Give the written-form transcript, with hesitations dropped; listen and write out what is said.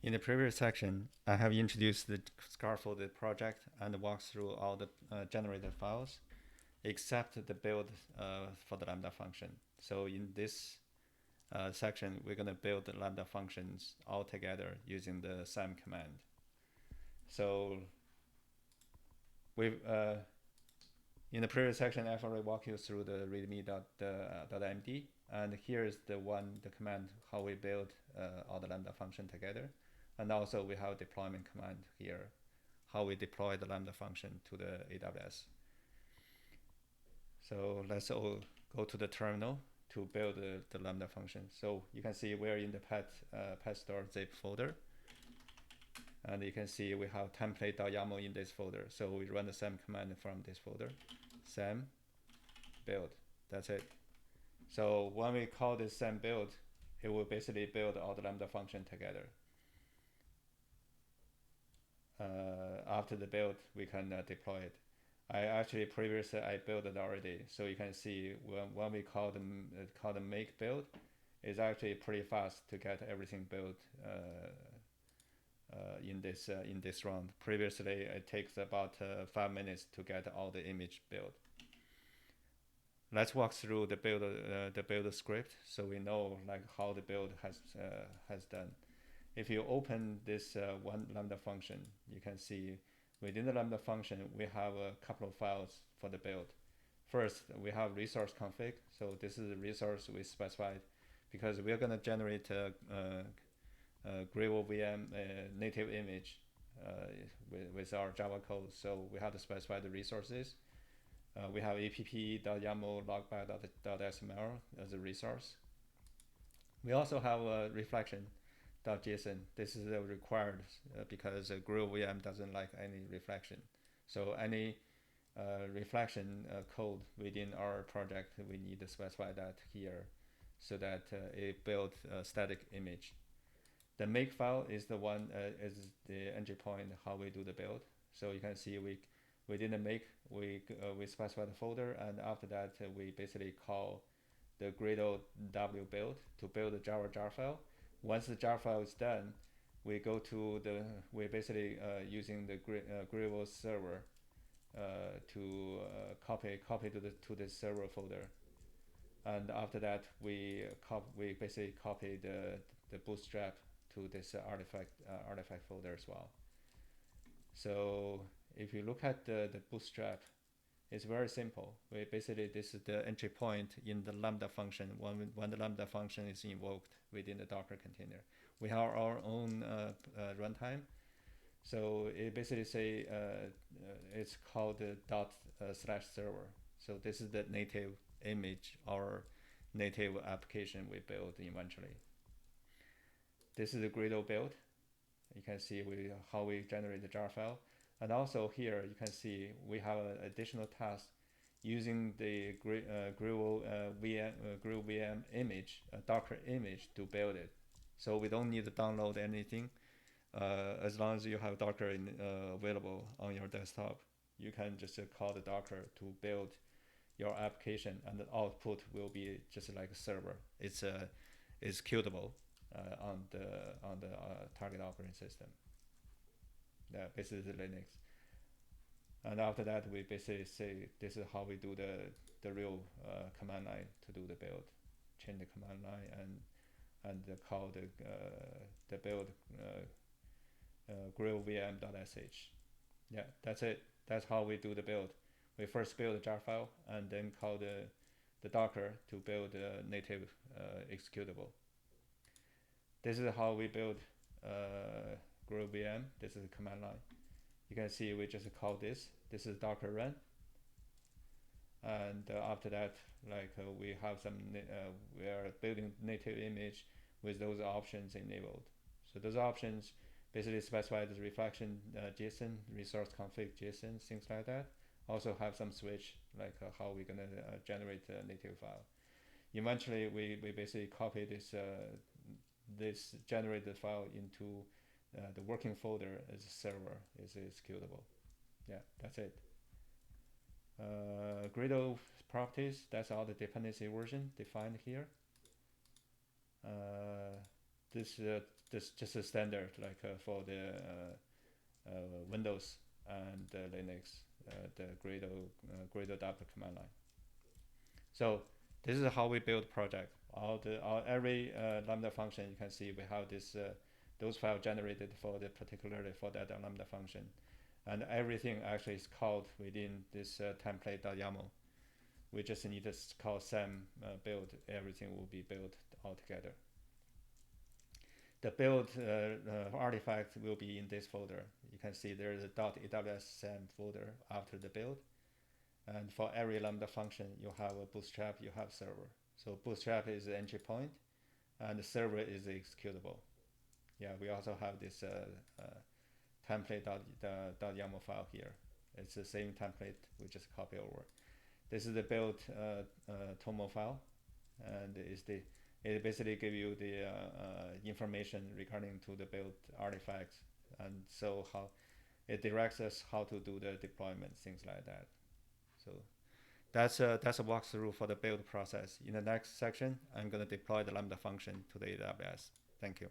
In the previous section, I have introduced the scaffolded project and walked through all the generated files, except the build for the Lambda function. So in this section, we're going to build the Lambda functions all together using the SAM command. So we've in the previous section, I've already walked you through the readme.md, and here is the command how we build all the Lambda function together. And also we have a deployment command here, how we deploy the Lambda function to the AWS. So let's all go to the terminal to build the Lambda function. So you can see we're in the pet store zip folder. And you can see we have template.yaml in this folder. So we run the SAM command from this folder. SAM build, that's it. So when we call this SAM build, it will basically build all the Lambda function together. After the build, we can deploy it. I actually previously I built it already, so you can see when we call the make build, it's actually pretty fast to get everything built in this round. Previously, it takes about 5 minutes to get all the image built. Let's walk through the build script so we know like how the build has done. If you open this one Lambda function, you can see within the Lambda function, we have a couple of files for the build. First, we have resource config. So this is the resource we specified because we're going to generate a Gradle VM native image with our Java code. So we have to specify the resources. We have app.yaml logback.sml as a resource. We also have a reflection.json. This is required because Gradle VM doesn't like any reflection. So any reflection code within our project, we need to specify that here so that it builds a static image. The make file is the one is the entry point how we do the build. So you can see within the make we specify the folder, and after that we basically call the Gradle w build to build the Java jar file. Once the jar file is done, we go to we're basically using the Gradle server to copy to the server folder, and after that we basically copy the bootstrap to this artifact folder as well. So if you look at the bootstrap, it's very simple. This is the entry point in the Lambda function when the Lambda function is invoked within the Docker container. We have our own runtime. So it basically say it's called the /server. So this is the native image or native application we built eventually. This is the Gradle build. You can see how we generate the jar file. And also here you can see we have an additional task using the Gradle VM image, a Docker image to build it. So we don't need to download anything. As long as you have Docker available on your desktop, you can just call the Docker to build your application, and the output will be just like a server. It's executable on the target operating system. Basically Linux. And after that, we basically say this is how we do the real command line to do the build. Change the command line and call the build GraalVM.sh. Yeah, that's it. That's how we do the build. We first build the jar file and then call the Docker to build a native executable. This is how we build GraalVM. This is the command line. You can see we just call this. This is Docker run. And after that, we have we are building native image with those options enabled. So those options basically specify the reflection JSON, resource config JSON, things like that. Also have some switch, like how we're gonna generate a native file. Eventually, we basically copy this generated file into the working folder as a server, is executable. Yeah, that's it. Gradle properties, that's all the dependency version defined here. This this just a standard like for the Windows and Linux, the Gradle W command line. So this is how we build project. Every Lambda function, you can see we have this those files generated for the particularly for that Lambda function, and everything actually is called within this template.yaml. We just need to call sam build. Everything will be built all together. The build artifact will be in this folder. You can see there is a .aws-sam folder after the build. And for every Lambda function, you have a bootstrap, you have server. So bootstrap is the entry point, and the server is the executable. Yeah, we also have this template.yaml file here. It's the same template, we just copy over. This is the build TOML file, and it basically gives you the information regarding to the build artifacts, and so how it directs us how to do the deployment, things like that. So that's a walkthrough for the build process. In the next section, I'm going to deploy the Lambda function to the AWS. Thank you.